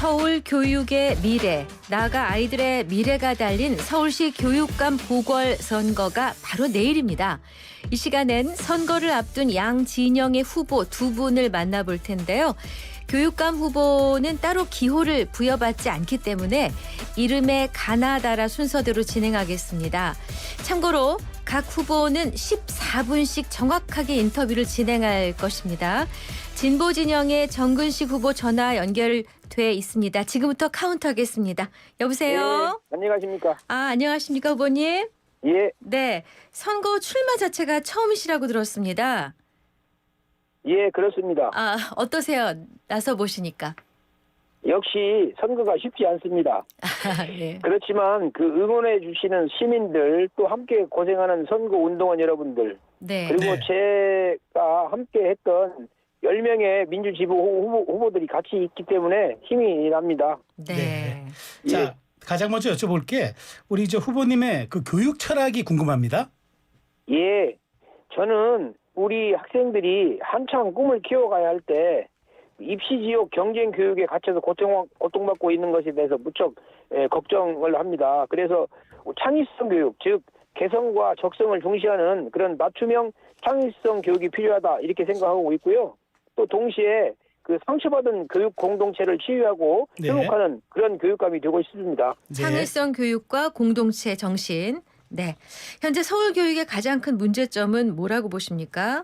서울 교육의 미래, 나아가 아이들의 미래가 달린 서울시 교육감 보궐선거가 바로 내일입니다. 이 시간엔 선거를 앞둔 양 진영의 후보 두 분을 만나볼 텐데요. 교육감 후보는 따로 기호를 부여받지 않기 때문에 이름에 가나다라 순서대로 진행하겠습니다. 참고로 각 후보는 14분씩 정확하게 인터뷰를 진행할 것입니다. 진보 진영의 정근식 후보 전화 연결돼 있습니다. 지금부터 카운트하겠습니다. 여보세요? 네, 안녕하십니까? 안녕하십니까 후보님? 예, 네, 선거 출마 자체가 처음이시라고 들었습니다. 예, 그렇습니다. 어떠세요? 나서 보시니까. 역시 선거가 쉽지 않습니다. 예. 그렇지만 그 응원해 주시는 시민들 또 함께 고생하는 선거 운동원 여러분들 네. 그리고 제가 함께 했던 10명의 민주지부 후보들이 같이 있기 때문에 힘이 납니다. 네. 자, 가장 먼저 여쭤볼게. 우리 후보님의 그 교육 철학이 궁금합니다. 예, 저는 우리 학생들이 한창 꿈을 키워가야 할 때 입시 지옥 경쟁 교육에 갇혀서 고통받고 있는 것에 대해서 무척 걱정을 합니다. 그래서 창의성 교육, 즉 개성과 적성을 중시하는 그런 맞춤형 창의성 교육이 필요하다 이렇게 생각하고 있고요. 또 동시에 그 상처받은 교육 공동체를 치유하고 회복하는 그런 교육감이 되고 싶습니다. 창의성 교육과 공동체 정신. 네. 현재 서울 교육의 가장 큰 문제점은 뭐라고 보십니까?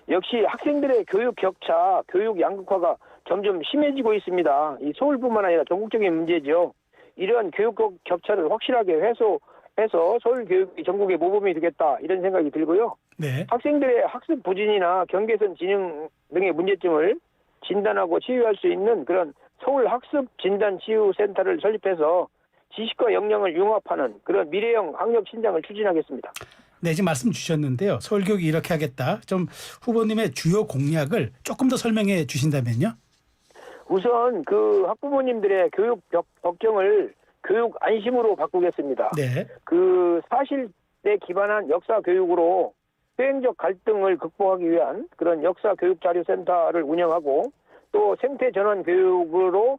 역시 학생들의 교육 격차, 교육 양극화가 점점 심해지고 있습니다. 이 서울뿐만 아니라 전국적인 문제죠. 이러한 교육 격차를 확실하게 해소해서 서울 교육이 전국의 모범이 되겠다 이런 생각이 들고요. 네. 학생들의 학습 부진이나 경계선 진흥 등의 문제점을 진단하고 치유할 수 있는 그런 서울 학습 진단 치유 센터를 설립해서 지식과 역량을 융합하는 그런 미래형 학력 신장을 추진하겠습니다. 네, 지금 말씀 주셨는데요. 서울교육이 이렇게 하겠다. 좀 후보님의 주요 공약을 조금 더 설명해 주신다면요. 우선 그 학부모님들의 교육 걱정을 교육 안심으로 바꾸겠습니다. 네. 그 사실에 기반한 역사 교육으로 수행적 갈등을 극복하기 위한 그런 역사 교육 자료 센터를 운영하고 또 생태 전환 교육으로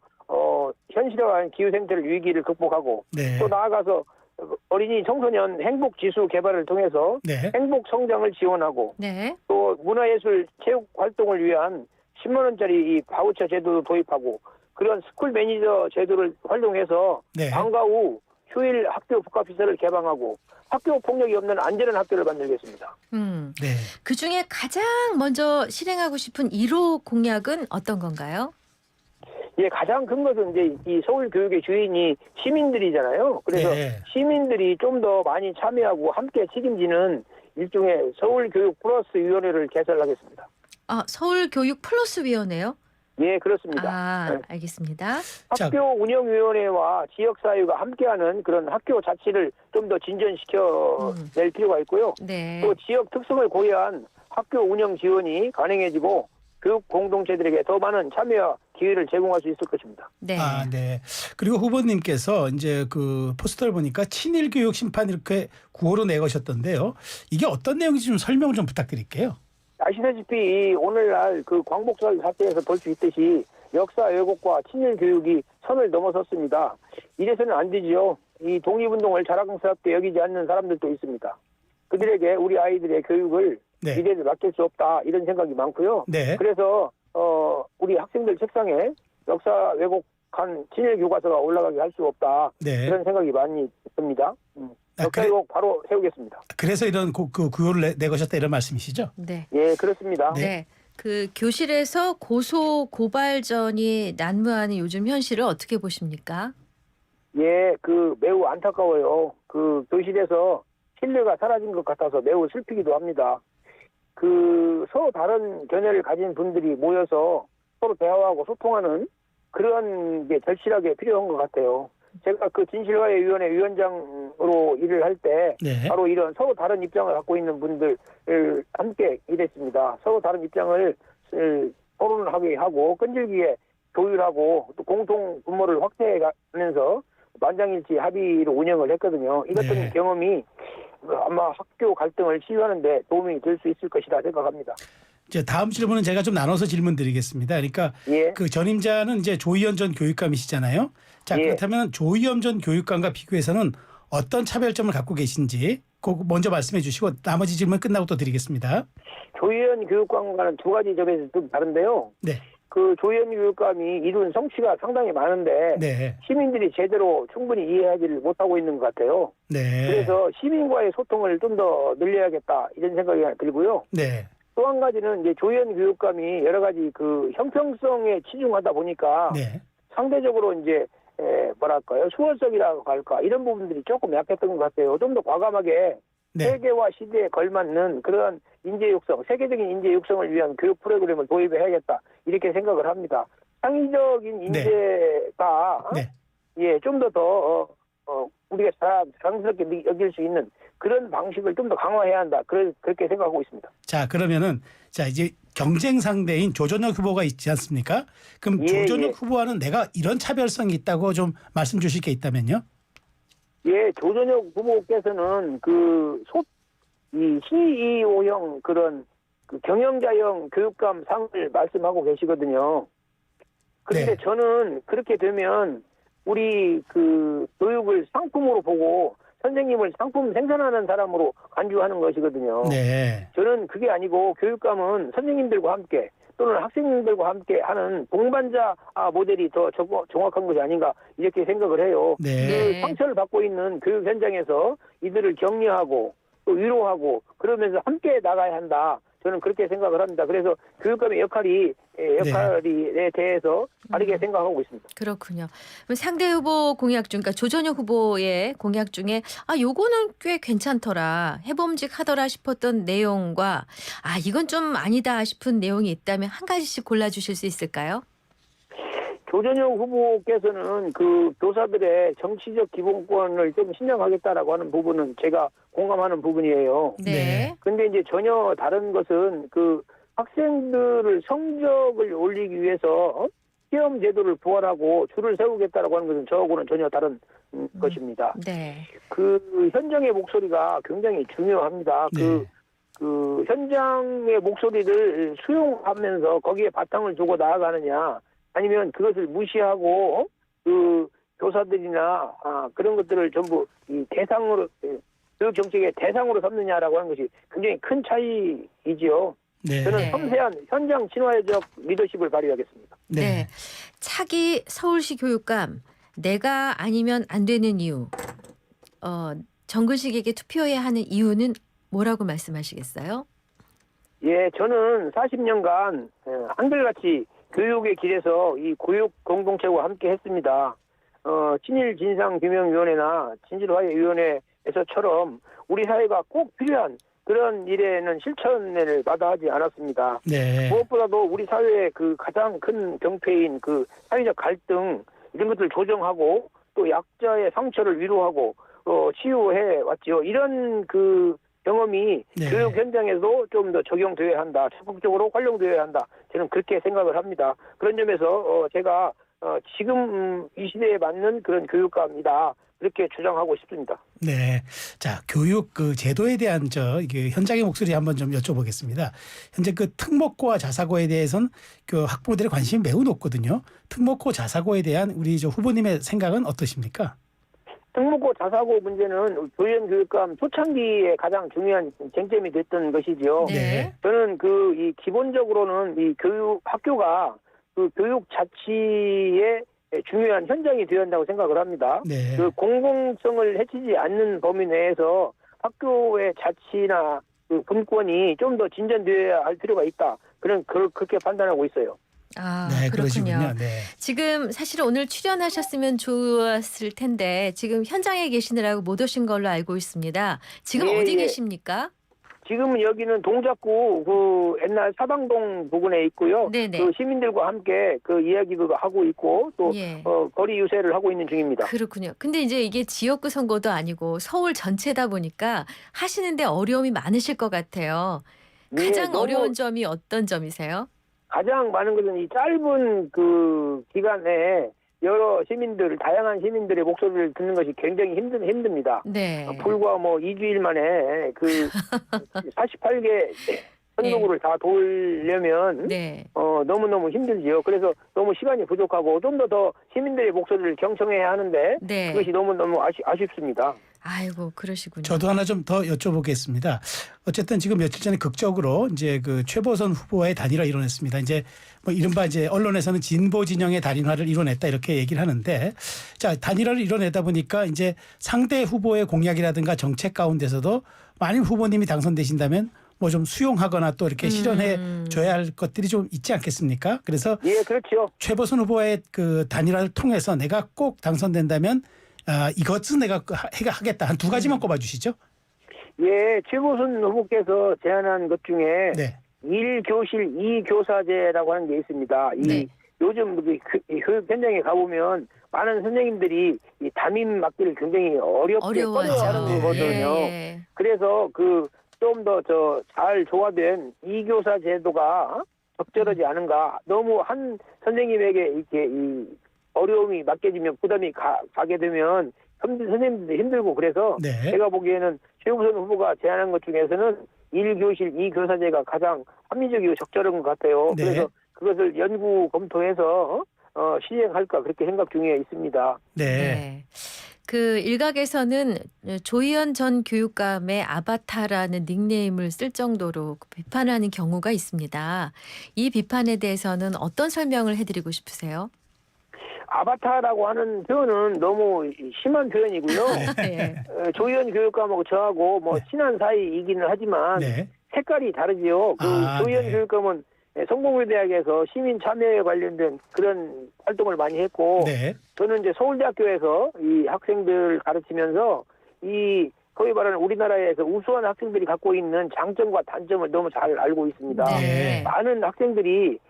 현실화한 기후 생태를 위기를 극복하고 네. 또 나아가서 어린이 청소년 행복 지수 개발을 통해서 네. 행복 성장을 지원하고 네. 또 문화예술 체육 활동을 위한 10만 원짜리 이 바우처 제도도 도입하고 그런 스쿨 매니저 제도를 활용해서 네. 방과 후 휴일 학교 복합시설을 개방하고 학교 폭력이 없는 안전한 학교를 만들겠습니다. 네. 그중에 가장 먼저 실행하고 싶은 1호 공약은 어떤 건가요? 예, 가장 큰 것은 이제 이 서울 교육의 주인이 시민들이잖아요. 그래서 네. 시민들이 좀 더 많이 참여하고 함께 책임지는 일종의 서울 교육 플러스 위원회를 개설하겠습니다. 서울 교육 플러스 위원회요? 예, 그렇습니다. 네. 알겠습니다. 학교 운영위원회와 지역사회가 함께하는 그런 학교 자치를 좀 더 진전시켜낼 필요가 있고요. 네. 또 지역 특성을 고려한 학교 운영 지원이 가능해지고 교육 공동체들에게 더 많은 참여와 기회를 제공할 수 있을 것입니다. 네. 네. 그리고 후보님께서 이제 그 포스터를 보니까 친일 교육 심판 이렇게 구호로 내거셨던데요. 이게 어떤 내용인지 좀 설명 좀 부탁드릴게요. 아시다시피 오늘날 그 광복절 사태에서 볼 수 있듯이 역사 왜곡과 친일 교육이 선을 넘어섰습니다. 이래서는 안 되죠. 이 독립운동을 자랑스럽게 여기지 않는 사람들도 있습니다. 그들에게 우리 아이들의 교육을 네. 미래를 맡길 수 없다 이런 생각이 많고요. 네. 그래서 우리 학생들 책상에 역사 왜곡한 친일 교과서가 올라가게 할 수 없다 네. 이런 생각이 많이 듭니다. 역사 왜곡 바로 세우겠습니다. 그래서 이런 그 구호를 내거셨다 이런 말씀이시죠? 네. 예, 그렇습니다. 네. 그 교실에서 고소 고발전이 난무하는 요즘 현실을 어떻게 보십니까? 예, 그 매우 안타까워요. 그 교실에서 신뢰가 사라진 것 같아서 매우 슬피기도 합니다. 그 서로 다른 견해를 가진 분들이 모여서 서로 대화하고 소통하는 그런 게 절실하게 필요한 것 같아요. 제가 그 진실화해위원회 위원장으로 일을 할 때 네. 바로 이런 서로 다른 입장을 갖고 있는 분들을 함께 일했습니다. 서로 다른 입장을 토론하게 하고 끈질기게 조율하고 또 공통 분모를 확대해가면서 만장일치 합의로 운영을 했거든요. 이 같은 네. 경험이 아마 학교 갈등을 치유하는 데 도움이 될 수 있을 것이라 생각합니다. 이제 다음 질문은 제가 좀 나눠서 질문 드리겠습니다. 그러니까 예. 그 전임자는 이제 조희연 전 교육감이시잖아요. 자, 예. 그렇다면 조희연 전 교육감과 비교해서는 어떤 차별점을 갖고 계신지 그거 먼저 말씀해 주시고 나머지 질문 끝나고 또 드리겠습니다. 조희연 교육감과는 두 가지 점에서 좀 다른데요. 네. 그 조희연 교육감이 이룬 성취가 상당히 많은데 네. 시민들이 제대로 충분히 이해하지를 못하고 있는 것 같아요. 네. 그래서 시민과의 소통을 좀 더 늘려야겠다 이런 생각이 들고요. 네. 또 한 가지는 이제 조희연 교육감이 여러 가지 그 형평성에 치중하다 보니까 네. 상대적으로 이제 뭐랄까요, 수월성이라고 할까 이런 부분들이 조금 약했던 것 같아요. 좀 더 과감하게 네. 세계와 시대에 걸맞는 그런 인재 육성, 세계적인 인재 육성을 위한 교육 프로그램을 도입해야겠다 이렇게 생각을 합니다. 창의적인 인재가 네. 예, 좀 더 우리가 자랑스럽게 여길 수 있는 그런 방식을 좀 더 강화해야 한다. 그렇게 생각하고 있습니다. 자, 그러면은 자, 이제 경쟁 상대인 조전혁 후보가 있지 않습니까? 그럼 예, 조전혁 예. 후보와는 내가 이런 차별성이 있다고 좀 말씀 주실 게 있다면요? 예, 조전혁 후보께서는 이 CEO형 그런 그 경영자형 교육감 상을 말씀하고 계시거든요. 그런데 네. 저는 그렇게 되면 우리 그 교육을 상품으로 보고 선생님을 상품 생산하는 사람으로 간주하는 것이거든요. 네. 저는 그게 아니고 교육감은 선생님들과 함께 또는 학생들과 함께 하는 동반자 모델이 더 정확한 것이 아닌가 이렇게 생각을 해요. 네. 그 상처를 받고 있는 교육 현장에서 이들을 격려하고 또 위로하고 그러면서 함께 나가야 한다. 저는 그렇게 생각을 합니다. 그래서 교육감의 역할에 대해서 다르게 생각하고 있습니다. 그렇군요. 그럼 상대 후보 공약 중, 그러니까 조전혁 후보의 공약 중에 요거는 꽤 괜찮더라, 해봄직하더라 싶었던 내용과 이건 좀 아니다 싶은 내용이 있다면 한 가지씩 골라주실 수 있을까요? 조전혁 후보께서는 그 교사들의 정치적 기본권을 좀 신장하겠다라고 하는 부분은 제가 공감하는 부분이에요. 네. 근데 이제 전혀 다른 것은 그 학생들을 성적을 올리기 위해서 시험 제도를 부활하고 줄을 세우겠다라고 하는 것은 저하고는 전혀 다른 것입니다. 네. 그 현장의 목소리가 굉장히 중요합니다. 네. 그 현장의 목소리를 수용하면서 거기에 바탕을 두고 나아가느냐, 아니면 그것을 무시하고 그 교사들이나 그런 것들을 전부 이 대상으로 교육 정책의 대상으로 삼느냐라고 하는 것이 굉장히 큰 차이이지요. 네. 저는 네. 섬세한 현장 친화적 리더십을 발휘하겠습니다. 네. 차기 서울시 교육감, 내가 아니면 안 되는 이유. 정근식에게 투표해야 하는 이유는 뭐라고 말씀하시겠어요? 예, 저는 40년간 한결같이 교육의 길에서 이 교육 공동체와 함께 했습니다. 친일 진상규명위원회나 진실화해위원회에서처럼 우리 사회가 꼭 필요한 그런 일에는 실천을 마다하지 않았습니다. 네. 무엇보다도 우리 사회의 그 가장 큰 병폐인 그 사회적 갈등 이런 것들을 조정하고 또 약자의 상처를 위로하고 치유해 왔죠. 이런 그 경험이 네. 교육 현장에도 좀 더 적용되어야 한다. 적극적으로 활용되어야 한다. 저는 그렇게 생각을 합니다. 그런 점에서 제가 지금 이 시대에 맞는 그런 교육감이다. 그렇게 주장하고 싶습니다. 네. 자, 교육 그 제도에 대한 이게 현장의 목소리 한번 좀 여쭤보겠습니다. 현재 그 특목고와 자사고에 대해서는 그 학부모들의 관심이 매우 높거든요. 특목고 자사고에 대한 우리 후보님의 생각은 어떠십니까? 특목고 자사고 문제는 조희연 교육감 초창기에 가장 중요한 쟁점이 됐던 것이지요. 네. 저는 이 기본적으로는 이 학교가 그 교육 자치의 중요한 현장이 되어야 한다고 생각을 합니다. 네. 그 공공성을 해치지 않는 범위 내에서 학교의 자치나 그 분권이 좀 더 진전되어야 할 필요가 있다. 그렇게 판단하고 있어요. 네, 그렇군요. 그러시군요. 네. 지금 사실 오늘 출연하셨으면 좋았을 텐데 지금 현장에 계시느라고 못 오신 걸로 알고 있습니다. 지금 예, 어디 예. 계십니까? 지금 여기는 동작구 그 옛날 사방동 부근에 있고요. 네네. 그 시민들과 함께 그 이야기도 하고 있고 또 예. 거리 유세를 하고 있는 중입니다. 그렇군요. 근데 이제 이게 지역구 선거도 아니고 서울 전체다 보니까 하시는데 어려움이 많으실 것 같아요. 네, 가장 너무 어려운 점이 어떤 점이세요? 가장 많은 것은 이 짧은 그 기간에 여러 시민들, 다양한 시민들의 목소리를 듣는 것이 굉장히 힘듭니다. 네. 불과 2주일 만에 그 48개 선거구를 다 돌려면 네. 너무너무 힘들지요. 그래서 너무 시간이 부족하고 좀 더 시민들의 목소리를 경청해야 하는데 네. 그것이 너무너무 아쉽습니다. 아이고, 그러시군요. 저도 하나 좀 더 여쭤보겠습니다. 어쨌든 지금 며칠 전에 극적으로 이제 그 최보선 후보의 단일화 이뤄냈습니다. 이제 뭐 이른바 이제 언론에서는 진보 진영의 단일화를 이뤄냈다 이렇게 얘기를 하는데, 자, 단일화를 이뤄내다 보니까 이제 상대 후보의 공약이라든가 정책 가운데서도 만일 후보님이 당선되신다면 뭐 좀 수용하거나 또 이렇게 실현해 줘야 할 것들이 좀 있지 않겠습니까? 그래서 예, 그렇죠. 최보선 후보의 그 단일화를 통해서 내가 꼭 당선된다면 이것은 내가 하겠다. 한 두 가지만 꼽아주시죠. 예, 최보선 후보께서 제안한 것 중에 네. 1교실 2교사제라고 하는 게 있습니다. 네. 요즘 교육 현장에 가보면 많은 선생님들이 이 담임 맡기를 굉장히 어렵게 꺼려하는 네. 거거든요. 예. 그래서 좀 더 잘 조화된 2교사 제도가 적절하지 않은가. 너무 한 선생님에게 이렇게 이 어려움이 맡겨지면 부담이 가게 되면 선생님들도 힘들고 그래서 네. 제가 보기에는 최우선 후보가 제안한 것 중에서는 1교실 2교사제가 가장 합리적이고 적절한 것 같아요. 네. 그래서 그것을 연구 검토해서 시행할까 그렇게 생각 중에 있습니다. 네. 네. 그 일각에서는 조희연 전 교육감의 아바타라는 닉네임을 쓸 정도로 비판하는 경우가 있습니다. 이 비판에 대해서는 어떤 설명을 해드리고 싶으세요? 아바타라고 하는 표현은 너무 심한 표현이고요. 네. 조희연 교육감하고 저하고 뭐 친한 사이이기는 하지만 네. 색깔이 다르지요. 조희연 네. 교육감은 성공회대학에서 시민 참여에 관련된 그런 활동을 많이 했고 네. 저는 이제 서울대학교에서 이 학생들 가르치면서 이 거의 말하는 우리나라에서 우수한 학생들이 갖고 있는 장점과 단점을 너무 잘 알고 있습니다. 네. 많은 학생들이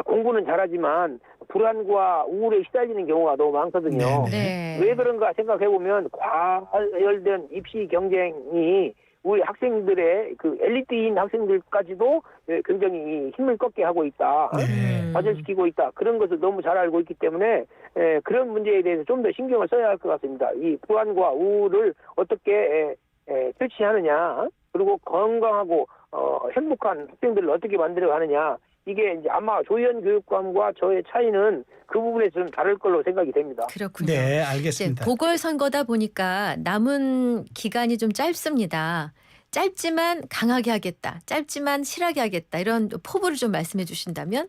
공부는 잘하지만 불안과 우울에 시달리는 경우가 너무 많거든요. 네. 왜 그런가 생각해보면 과열된 입시 경쟁이 우리 학생들의 그 엘리트인 학생들까지도 굉장히 힘을 꺾게 하고 있다. 네. 좌절시키고 있다. 그런 것을 너무 잘 알고 있기 때문에 그런 문제에 대해서 좀 더 신경을 써야 할 것 같습니다. 이 불안과 우울을 어떻게 퇴치하느냐, 그리고 건강하고 행복한 학생들을 어떻게 만들어가느냐. 이게 이제 아마 조희연 교육감과 저의 차이는 그 부분에서 좀 다를 걸로 생각이 됩니다. 그렇군요. 네, 이제 알겠습니다. 보궐선거다 보니까 남은 기간이 좀 짧습니다. 짧지만 강하게 하겠다. 짧지만 실하게 하겠다. 이런 포부를 좀 말씀해 주신다면?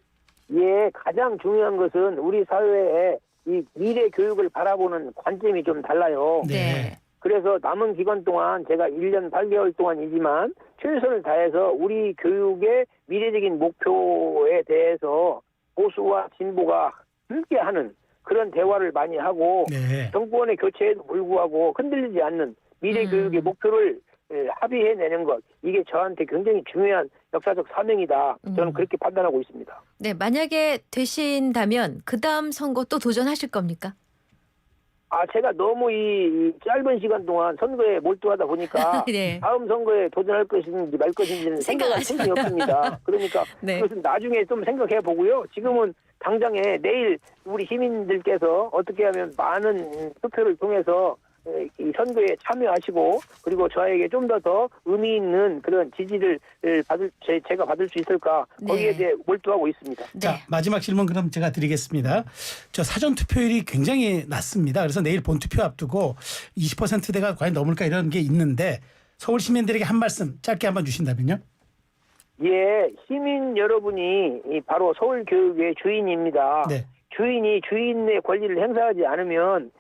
예, 가장 중요한 것은 우리 사회에 이 미래 교육을 바라보는 관점이 좀 달라요. 네. 그래서 남은 기간 동안 제가 1년 8개월 동안이지만 최선을 다해서 우리 교육의 미래적인 목표에 대해서 보수와 진보가 함께하는 그런 대화를 많이 하고 네. 정권의 교체에도 불구하고 흔들리지 않는 미래 교육의 목표를 합의해내는 것, 이게 저한테 굉장히 중요한 역사적 사명이다. 저는 그렇게 판단하고 있습니다. 네, 만약에 되신다면 그 다음 선거 또 도전하실 겁니까? 제가 너무 이 짧은 시간 동안 선거에 몰두하다 보니까 네. 다음 선거에 도전할 것인지 말 것인지는 생각할 틈이 없습니다. 그러니까 네. 그것은 나중에 좀 생각해 보고요. 지금은 당장에 내일 우리 시민들께서 어떻게 하면 많은 투표를 통해서 이 선거에 참여하시고 그리고 저에게 좀 더 의미 있는 그런 지지를 제가 받을 수 있을까 거기에 네. 대해 몰두하고 있습니다. 네. 자, 마지막 질문 그럼 제가 드리겠습니다. 저 사전 투표율이 굉장히 낮습니다. 그래서 내일 본투표 앞두고 20%대가 과연 넘을까 이런 게 있는데 서울 시민들에게 한 말씀 짧게 한번 주신다면요. 예, 시민 여러분이 바로 서울 교육의 주인입니다. 네. 주인이 주인의 권리를 행사하지 않으면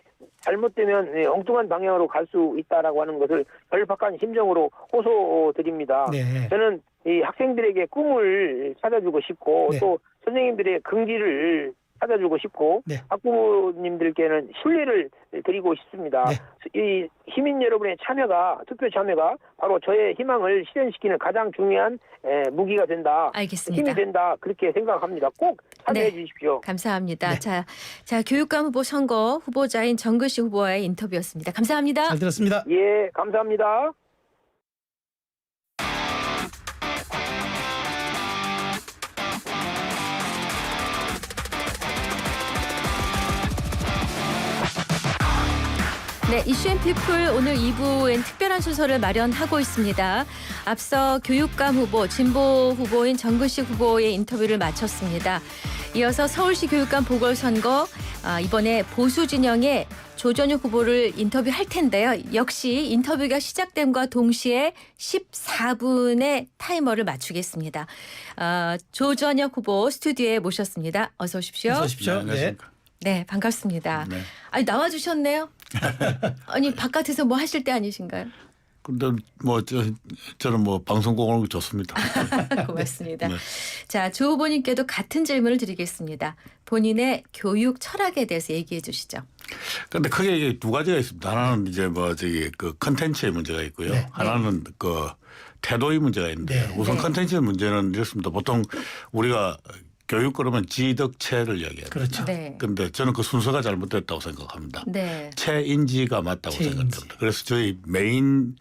잘못되면 엉뚱한 방향으로 갈 수 있다라고 하는 것을 절박한 심정으로 호소드립니다. 네. 저는 이 학생들에게 꿈을 찾아주고 싶고 네. 또 선생님들의 긍지를 찾아주고 싶고 네. 학부모님들께는 신뢰를 드리고 싶습니다. 네. 이 시민 여러분의 참여가 투표 참여가 바로 저의 희망을 실현시키는 가장 중요한 무기가 된다. 알겠습니다. 힘이 된다. 그렇게 생각합니다. 꼭 참여해 주십시오. 감사합니다. 네. 자, 교육감 후보 선거 후보자인 정글씨 후보와의 인터뷰였습니다. 감사합니다. 잘 들었습니다. 예, 감사합니다. 네, 이슈앤피플 오늘 2부엔 특별한 순서를 마련하고 있습니다. 앞서 교육감 후보, 진보 후보인 정근식 후보의 인터뷰를 마쳤습니다. 이어서 서울시 교육감 보궐선거, 이번에 보수 진영의 조전혁 후보를 인터뷰할 텐데요. 역시 인터뷰가 시작됨과 동시에 14분의 타이머를 맞추겠습니다. 조전혁 후보 스튜디오에 모셨습니다. 어서 오십시오. 어서 오십시오. 네, 안녕하십니까. 네, 반갑습니다. 네. 아니, 나와주셨네요. 아니, 바깥에서 뭐 하실 때 아니신가요? 근데 뭐 저는 뭐 방송국 오는 거 좋습니다. 고맙습니다. 네. 자, 조 후보님께도 같은 질문을 드리겠습니다. 본인의 교육 철학에 대해서 얘기해 주시죠. 근데 크게 이게 두 가지가 있습니다. 하나는 이제 뭐 저기 그 컨텐츠의 문제가 있고요. 네. 하나는 그 태도의 문제가 있는데 네. 우선 네. 컨텐츠의 문제는 이렇습니다. 보통 우리가 교육 그러면 지덕체를 이야기해요. 그렇죠. 네. 근데 저는 그 순서가 잘못됐다고 생각합니다. 네. 체인지가 맞다고 체인지. 생각합니다. 그래서 저희 메인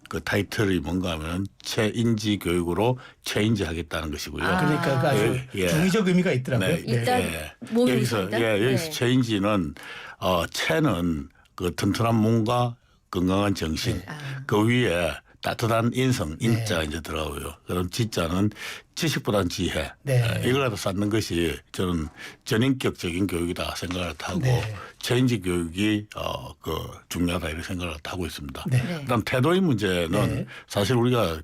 그 타이틀이 뭔가 하면 체인지 교육으로 체인지 하겠다는 것이고요. 그러니까 그 아주 예. 중의적 의미가 있더라고요. 네. 일단 몸이 여기서 일단? 여기서 네. 체인지는 체는 그 튼튼한 몸과 건강한 정신 아. 그 위에 따뜻한 인성 인자가 네. 이제 들어가고요. 그럼 지자는 지식보다는 지혜. 네. 이걸 갖다 쌓는 것이 저는 전인격적인 교육이다 생각을 하고 네. 체인지 교육이 그 중요하다 이렇게 생각을 하고 있습니다. 네. 네. 그다음 태도의 문제는 네. 사실 우리가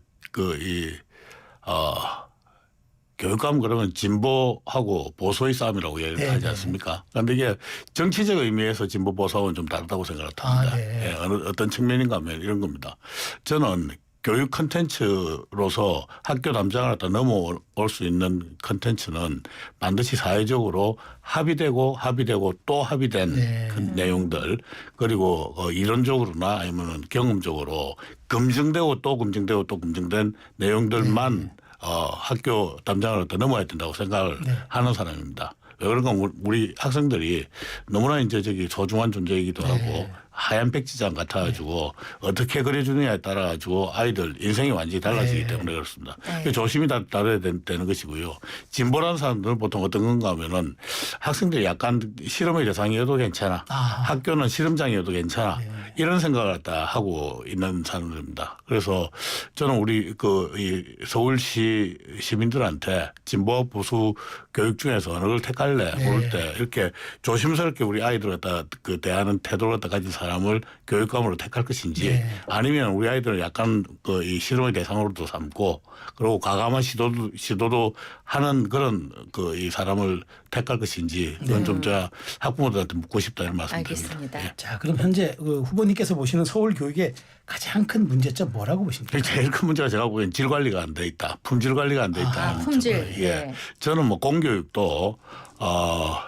교육감 그러면 진보하고 보수의 싸움이라고 얘기를 네, 하지 네. 않습니까? 그런데 이게 정치적 의미에서 진보 보수하고는 좀 다르다고 생각을 합니다. 네. 예, 어떤 측면인가 하면 이런 겁니다. 저는 교육 컨텐츠로서 학교 담장을 갖다 넘어올 수 있는 컨텐츠는 반드시 사회적으로 합의되고 또 합의된 네. 그 내용들 그리고 이론적으로나 아니면 경험적으로 검증되고 또 검증된 내용들만 학교 담장을 갖다 넘어야 된다고 생각을 네. 하는 사람입니다. 왜 그런가 우리 학생들이 너무나 이제 저기 소중한 존재이기도 하고 하얀 백지장 같아가지고 어떻게 그려주느냐에 따라 가지고 아이들 인생이 완전히 달라지기 네. 때문에 그렇습니다. 네. 조심히 다뤄야 되는 것이고요. 진보라는 사람들은 보통 어떤 건가 하면은 학생들이 약간 실험의 대상이어도 괜찮아. 학교는 실험장이어도 괜찮아. 네. 이런 생각을 갖다 하고 있는 사람들입니다. 그래서 저는 우리 이 서울시 시민들한테 진보와 보수 교육 중에서 어느 걸 택할래 모를 때 이렇게 조심스럽게 우리 아이들 갖다 그 대하는 태도를 갖다 가진 사람을 교육감으로 택할 것인지 네. 아니면 우리 아이들을 약간 이 실험의 대상으로도 삼고 그리고 과감한 시도도 하는 그런 이 사람을 택할 것인지 그건 좀 제가 학부모들한테 묻고 싶다 이런 말씀드립니다. 알겠습니다. 자, 그럼 현재 그 후보님께서 보시는 서울 교육의 가장 큰 문제점 뭐라고 보십니까? 제일 큰 문제가 제가 보기엔 질 관리가 안 돼 있다. 품질 관리가 안 돼 있다. 품질. 예. 네. 저는 뭐 공교육도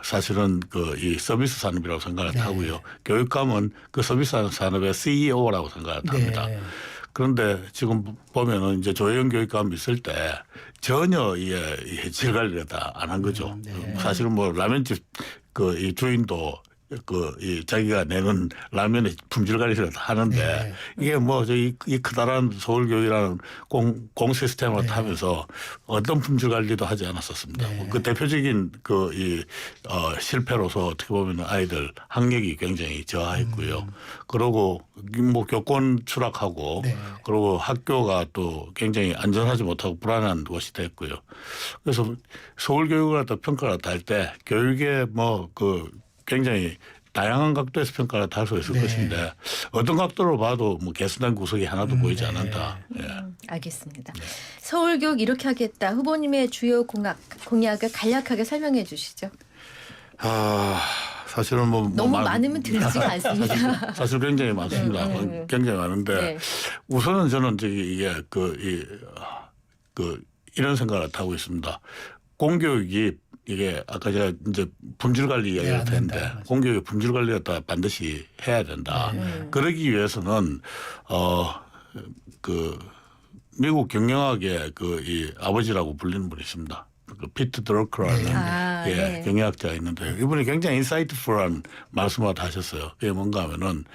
사실은 이 서비스 산업이라고 생각을 네. 하고요. 교육감은 그 서비스 산업의 CEO라고 생각을 합니다. 네. 그런데 지금 보면은 이제 조혜영 교육감 있을 때 전혀 질 관리를 다 안 한 거죠. 네. 사실은 뭐 라면집 이 주인도 이 자기가 내는 라면의 품질 관리를 다 하는데 네. 이게 뭐 이 커다란 서울교육이라는 공 시스템을 네. 타면서 어떤 품질 관리도 하지 않았었습니다. 네. 그 대표적인 실패로서 어떻게 보면 아이들 학력이 굉장히 저하했고요. 그리고 뭐 교권 추락하고 네. 그리고 학교가 또 굉장히 안전하지 못하고 불안한 것이 됐고요. 그래서 서울 교육을 갖다 평가를 할 때 교육의 굉장히 다양한 각도에서 평가를 할 수 있을 네. 것인데 어떤 각도로 봐도 뭐 개선된 구석이 하나도 보이지 않는다. 예. 알겠습니다. 서울 교육 이렇게 하겠다. 후보님의 주요 공약을 간략하게 설명해 주시죠. 사실은 너무 많으면 들리지가 않습니다. 사실 굉장히 많습니다. 네. 굉장히 많은데 네. 우선은 저는 이게 이런 생각을 하고 있습니다. 공교육이 이게 아까 제가 이제 품질 관리 이야기를 안 했는데 된다. 공교육 품질 관리를 다 반드시 해야 된다. 그러기 위해서는 미국 경영학의 이 아버지라고 불리는 분이 있습니다. 피트 드러크라는 네. 경영학자가 있는데 이분이 굉장히 인사이트풀한 말씀을 하셨어요. 그게 뭔가 하면은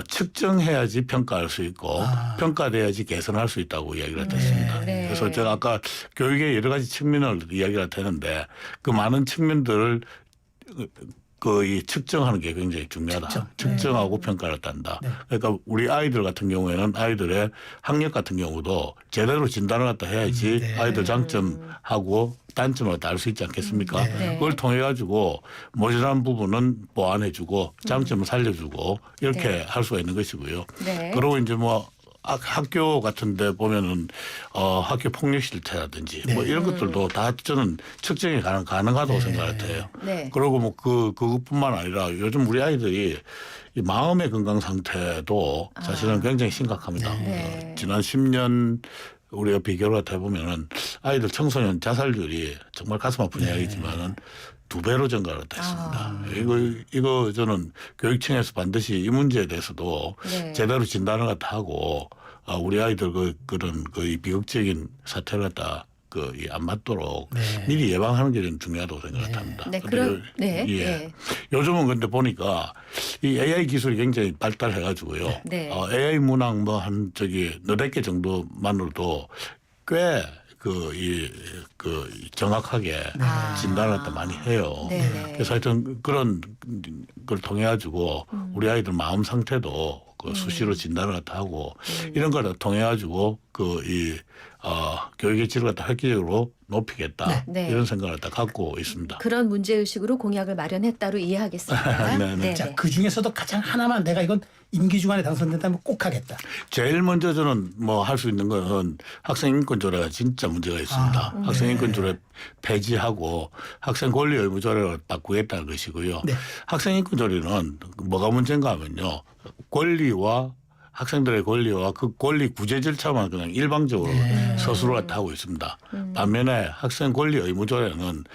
측정해야지 평가할 수 있고 평가돼야지 개선할 수 있다고 이야기를 했습니다. 네. 그래서 제가 아까 교육의 여러 가지 측면을 이야기를 했는데 그 많은 측면들을 이 측정하는 게 굉장히 중요하다. 측정하고 평가를 한다. 네. 그러니까 우리 아이들 같은 경우에는 아이들의 학력 같은 경우도 제대로 진단을 갖다 해야지 네. 아이들 장점하고 단점을 알 수 있지 않겠습니까? 네. 그걸 통해 가지고 모자란 부분은 보완해주고 장점을 살려주고 이렇게 네. 할 수가 있는 것이고요. 네. 그리고 이제 뭐 학교 같은데 보면은 학교 폭력 실태라든지 뭐 이런 것들도 다 저는 측정이 가능하다고 생각을 해요. 네. 그리고 뭐 그것뿐만 아니라 요즘 우리 아이들이 이 마음의 건강 상태도 사실은 굉장히 심각합니다. 네. 지난 10년 우리가 비교를 해보면은 아이들 청소년 자살률이 정말 가슴 아픈 이야기지만은 2배로 증가를 했습니다. 이거 저는 교육청에서 반드시 이 문제에 대해서도 네. 제대로 진단을 갖다 하고 우리 아이들 그런 이 비극적인 사태를 갖다 안 맞도록 네. 미리 예방하는 게 좀 중요하다고 생각합니다. 네, 근데 네. 예. 네. 요즘은 근데 보니까 이 AI 기술이 굉장히 발달해가지고요. 네. AI 문항 뭐 한 너댓 개 정도만으로도 꽤 정확하게 진단을 갖다 많이 해요. 네네. 그래서 하여튼 그런 걸 통해 가지고 우리 아이들 마음 상태도 수시로 진단을 갖다 하고 이런 걸 통해 가지고 교육의 질을 갖다 획기적으로 높이겠다 네. 이런 생각을 갖다 갖고 있습니다. 그런 문제의식으로 공약을 마련했다로 이해하겠습니다. 네, 네. 자, 그 중에서도 가장 하나만 내가 이건 임기 중간에 당선된다면 꼭 하겠다. 제일 먼저 저는 뭐 할 수 있는 건 학생 인권 조례가 진짜 문제가 있습니다. 학생 인권 조례 폐지하고 학생 권리 의무 조례를 바꾸겠다는 것이고요. 네. 학생 인권 조례는 뭐가 문제인가 하면요. 권리와 학생들의 권리와 그 권리 구제 절차만 그냥 일방적으로 서술을 갖다 하고 있습니다. 반면에 학생 권리 의무 조례는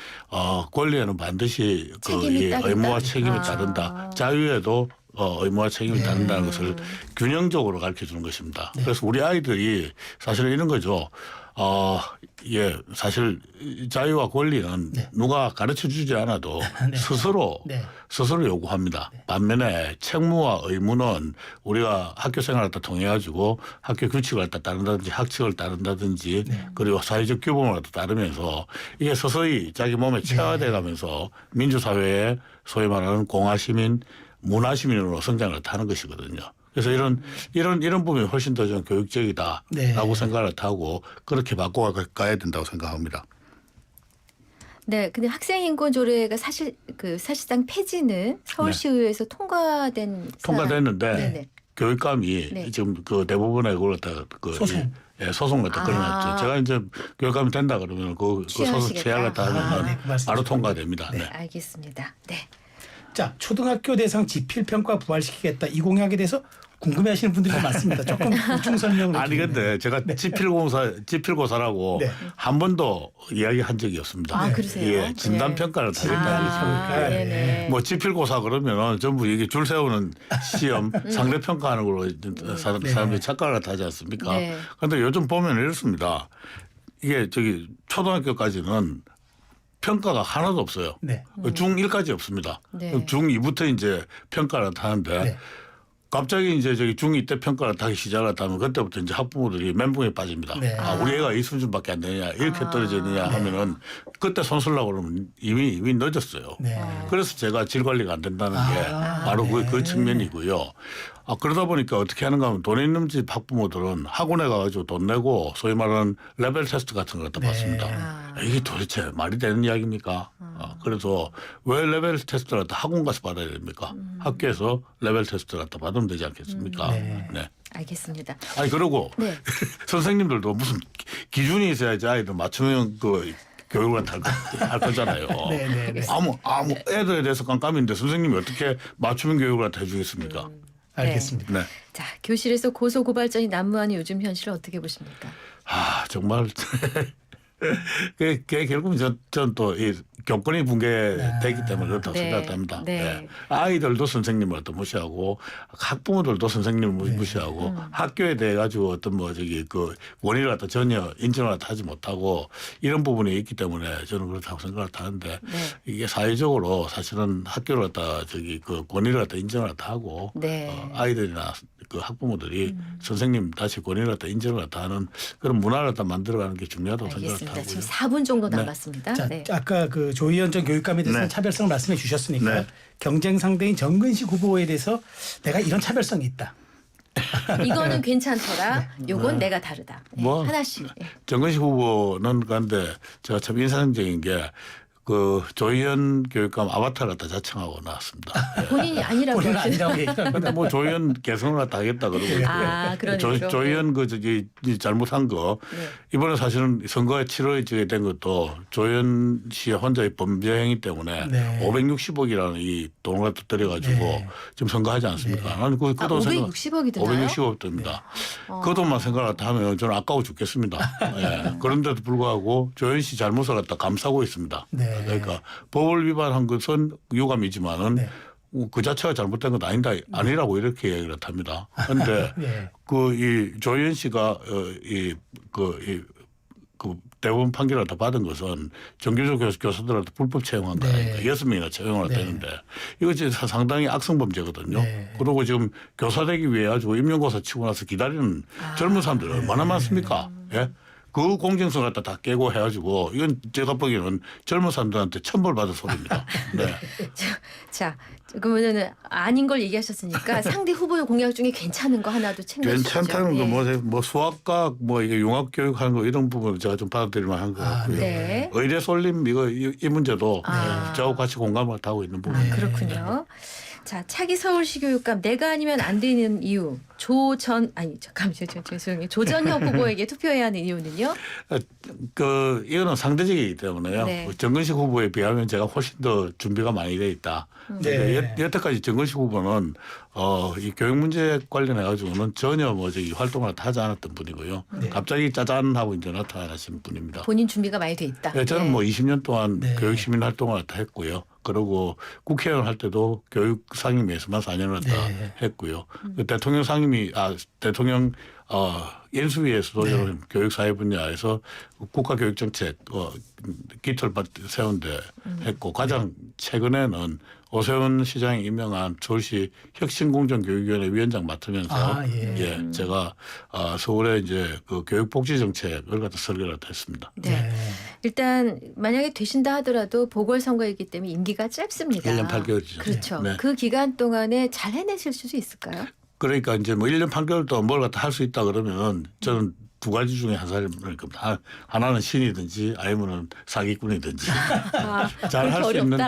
권리에는 반드시 책임이 따른다? 의무와 책임이 따른다. 자유에도 의무와 책임이 따른다는 것을 균형적으로 가르쳐 주는 것입니다. 그래서 우리 아이들이 사실은 이런 거죠. 사실 자유와 권리는 누가 가르쳐 주지 않아도 스스로 요구합니다. 반면에 책무와 의무는 우리가 학교 생활을 다 통해 가지고 학교 규칙을 다 따른다든지 학칙을 따른다든지 그리고 사회적 규범을 다 따르면서 이게 서서히 자기 몸에 체화돼 가면서 민주사회에 소위 말하는 공화시민 문화시민으로 성장을 하는 것이거든요. 그래서 이런 부분이 훨씬 더 좀 교육적이다라고 생각을 하고 그렇게 바꿔가야 된다고 생각합니다. 네, 근데 학생인권 조례가 사실상 폐지는 서울시의회에서 통과됐는데 네네. 교육감이 지금 대부분의 그걸 갖다 소송 갖다 끌어놨죠. 제가 이제 교육감이 된다 그러면 그 소송 취하를 갖다 하면 바로 통과됩니다. 네, 알겠습니다. 네. 자, 초등학교 대상 지필평가 부활시키겠다. 이 공약에 대해서 궁금해하시는 분들이 많습니다. 조금 보충 설명을 아니 근데 제가 지필고사라고 한 번도 이야기한 적이 없습니다. 아, 그러세요? 예, 진단 평가를 하겠다는 네네. 뭐 지필고사 그러면은 전부 이게 줄 세우는 시험 상대 평가하는 걸로 사람들이 착각을 하지 않습니까? 네. 그런데 요즘 보면 이렇습니다. 이게 초등학교까지는 평가가 하나도 없어요. 중1까지 없습니다. 네. 중2부터 이제 평가를 하는데 갑자기 이제 중2 때 평가를 하기 시작을 하면 그때부터 이제 학부모들이 멘붕에 빠집니다. 우리 애가 이 수준밖에 안 되느냐 이렇게 떨어지느냐 하면은 그때 손쓰려고 그러면 이미 늦었어요. 그래서 제가 질 관리가 안 된다는 게 바로 그 측면이고요. 그러다 보니까 어떻게 하는가 하면 돈 있는 집 학부모들은 학원에 가가지고 돈 내고 소위 말하는 레벨 테스트 같은 걸 갖다 받습니다. 이게 도대체 말이 되는 이야기입니까? 그래서 왜 레벨 테스트를 갖다 학원 가서 받아야 됩니까? 학교에서 레벨 테스트를 갖다 받으면 되지 않겠습니까? 네. 알겠습니다. 아니 그러고 선생님들도 무슨 기준이 있어야지 아이들 맞춤형 교육을 할 거잖아요. 아무 애들에 대해서 깜깜인데 선생님이 어떻게 맞춤형 교육을 해주겠습니까? 알겠습니다. 네. 자, 교실에서 고소고발전이 난무하는 요즘 현실을 어떻게 보십니까? 정말 그게 결국은 전 또 이 교권이 붕괴되기 때문에 그렇다고 생각합니다. 아이들도 선생님을 또 무시하고 학부모들도 선생님을 무시하고 학교에 대해 가지고 어떤 원인을 갖다 전혀 인정을 갖다 하지 못하고 이런 부분이 있기 때문에 저는 그렇다고 생각을 하는데 이게 사회적으로 사실은 학교를 갖다 권위를 갖다 인정을 갖다 하고 아이들이나 그 학부모들이 선생님 다시 권위를 갖다 인정을 갖다 하는 그런 문화를 갖다 만들어가는 게 중요하다고 생각을 알겠습니다. 하고요. 지금 4분 정도 네. 남았습니다. 자, 네. 아까 그 조희연 전 교육감에 대해서 네. 차별성 말씀해 주셨으니까 네. 경쟁 상대인 정근식 후보에 대해서 내가 이런 차별성이 있다. 이거는 괜찮더라. 요건 내가 다르다. 네, 뭐 하나씩. 네. 정근식 후보는 그런데 제가 참 인상적인 게 그 조희연 교육감 아바타를 갖다 자청하고 나왔습니다. 예. 본인이 아니라고 본인은 하시는. 아니라고 얘기하는 근데 뭐 조희연 개성을 갖다 하겠다 그러고 있고요. 아, 그런 의미로. 조희연 그 저기 잘못한 거 네. 이번에 사실은 선거에 치러지게 된 것도 조희연 씨 혼자의 범죄 행위 때문에 네. 560억이라는 이 돈을 갖다 들여가지고 네. 지금 선거하지 않습니까? 나는 그 아, 돈 생각 560억이 드나요? 560억 듭니다. 그 돈만 생각을 하면 저는 아까워 죽겠습니다. 예. 그런데도 불구하고 조현 씨 잘못을 갖다 감싸고 있습니다. 네. 그러니까 법을 위반한 것은 유감이지만은 네. 그 자체가 잘못된 건 아니라고 이렇게 얘기를 합니다. 그런데 네. 그 이 조현 씨가 그 대법원 판결을 다 받은 것은 정규직 교사들한테 불법 채용한 거 네. 아닙니까? 6명이나 채용을 네. 되는데 이거 진짜 상당히 악성 범죄거든요. 네. 그리고 지금 교사 되기 위해 가지고 임용고사 치고 나서 기다리는 젊은 사람들 얼마나 많습니까? 예? 그 공정성 갖다 다 깨고 해가지고 이건 제가 보기에는 젊은 사람들한테 천벌받은 소리입니다. 네. 자, 그러면은 아닌 걸 얘기하셨으니까 상대 후보의 공약 중에 괜찮은 거 하나도 챙겨주시죠. 괜찮다는 예. 거뭐 수학과 뭐 이게 융합 교육하는 거 이런 부분은 제가 좀 받아들일 만한 것 같고요. 네. 의대 솔림 이 문제도 아. 저하고 같이 공감을 하고 있는 아, 부분입니다. 그렇군요. 자, 차기 서울시 교육감 내가 아니면 안 되는 이유. 조전혁 후보에게 투표해야 하는 이유는요? 이거는 상대적이기 때문에요. 네. 정근식 후보에 비하면 제가 훨씬 더 준비가 많이 돼 있다. 네. 여태까지 정근식 후보는 이 교육 문제 관련해 가지고는 전혀 뭐 저기 활동을 하지 않았던 분이고요. 갑자기 짜잔 하고 이제 나타나신 분입니다. 본인 준비가 많이 돼 있다. 네, 저는 네. 뭐 20년 동안 네. 교육 시민 활동을 다 했고요. 그리고 국회의원 할 때도 교육 상임위에서만 4년을 다 네. 했고요. 그 대통령 대통령 인수위에서도 저는 교육 사회 분야에서 국가교육정책 기틀을 세운 데 했고 가장 최근에는 오세훈 시장이 임명한 서울시 혁신공정교육위원회 위원장 맡으면서 예. 제가 서울에 이제 그 교육복지정책을 갖다 설계를 했습니다. 네. 일단 만약에 되신다 하더라도 보궐선거이기 때문에 임기가 짧습니다. 1년 8개월이죠. 그렇죠. 네. 그 기간 동안에 잘 해내실 수 있을까요? 그러니까 이제 뭐 1년 8개월 동안 뭘 갖다 할 수 있다 그러면 저는 두 가지 중에 한 사람일 겁니다. 하나는 신이든지 아니면은 사기꾼이든지 잘 할 수 있는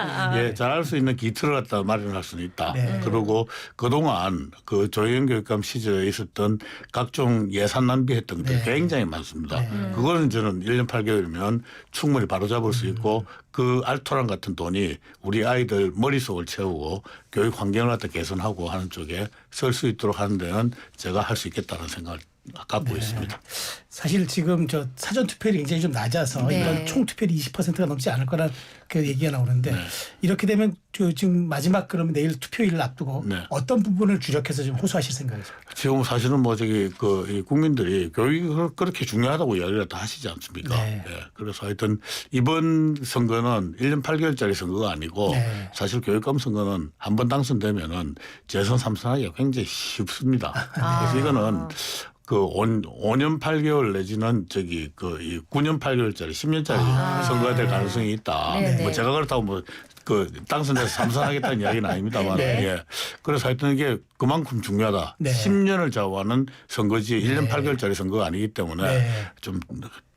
잘 할 수 있는 기틀을 갖다 마련할 수는 있다. 네. 그리고 그동안 그 조희연 교육감 시절에 있었던 각종 예산 낭비했던 것들 네. 굉장히 많습니다. 네. 그거는 저는 1년 8개월이면 충분히 바로잡을 수 있고 그 알토란 같은 돈이 우리 아이들 머릿속을 채우고 교육 환경을 갖다 개선하고 하는 쪽에 쓸 수 있도록 하는 데는 제가 할 수 있겠다는 생각을 갖고 있습니다. 사실 지금 저 사전 투표율이 굉장히 좀 낮아서 네. 이번 총 투표율이 20%가 넘지 않을 거란 그 얘기가 나오는데 이렇게 되면 지금 마지막 그러면 내일 투표일을 앞두고 네. 어떤 부분을 주력해서 좀 호소하실 생각이세요? 지금 사실은 뭐 저기 이 국민들이 교육이 그렇게 중요하다고 이야기를 다 하시지 않습니까? 네. 예. 그래서 하여튼 이번 선거는 1년 8개월짜리 선거가 아니고 네. 사실 교육감 선거는 한 번 당선되면은 재선 3선하기가 굉장히 쉽습니다. 그래서 이거는 그 5년 8개월 내지는 저기 이 9년 8개월짜리 10년짜리 선거가 될 가능성이 있다. 네네. 뭐 제가 그렇다고 뭐 그 당선돼서 삼선하겠다는 이야기는 아닙니다만, 네. 예. 그래서 하여튼 이게 그만큼 중요하다. 네. 10년을 좌우하는 선거지 1년 네. 8개월짜리 선거가 아니기 때문에 네. 좀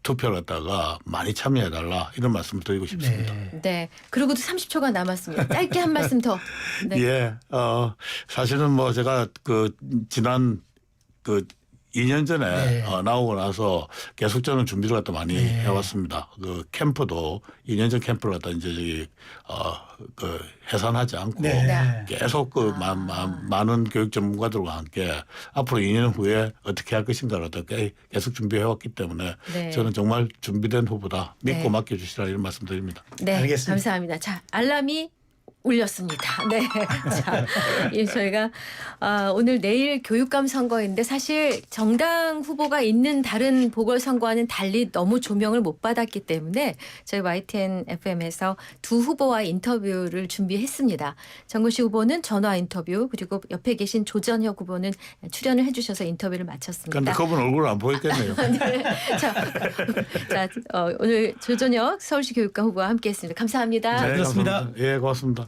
투표를 갖다가 많이 참여해달라 이런 말씀을 드리고 싶습니다. 네. 네. 그리고도 30초가 남았습니다. 짧게 한 말씀 더. 네. 예, 사실은 뭐 제가 그 지난 2년 전에 네. 나오고 나서 계속 저는 준비를 갖다 많이 네. 해왔습니다. 그 캠프도 2년 전 캠프를 갖다 이제 저기 그 해산하지 않고 네. 계속 그 많은 교육 전문가들과 함께 앞으로 2년 후에 어떻게 할 것인가를 갖다 계속 준비해왔기 때문에 네. 저는 정말 준비된 후보다 믿고 네. 맡겨주시라 이런 말씀드립니다. 네. 알겠습니다. 감사합니다. 자, 알람이 올렸습니다. 네. 자, 저희가 오늘 내일 교육감 선거인데 사실 정당 후보가 있는 다른 보궐선거와는 달리 너무 조명을 못 받았기 때문에 저희 YTN FM에서 두 후보와 인터뷰를 준비했습니다. 정근식 후보는 전화 인터뷰 그리고 옆에 계신 조전혁 후보는 출연을 해주셔서 인터뷰를 마쳤습니다. 그런데 그분 얼굴 안 보였겠네요. 네. 자, 오늘 조전혁 서울시 교육감 후보와 함께했습니다. 감사합니다. 잘 들었습니다. 감사합니다. 예, 고맙습니다.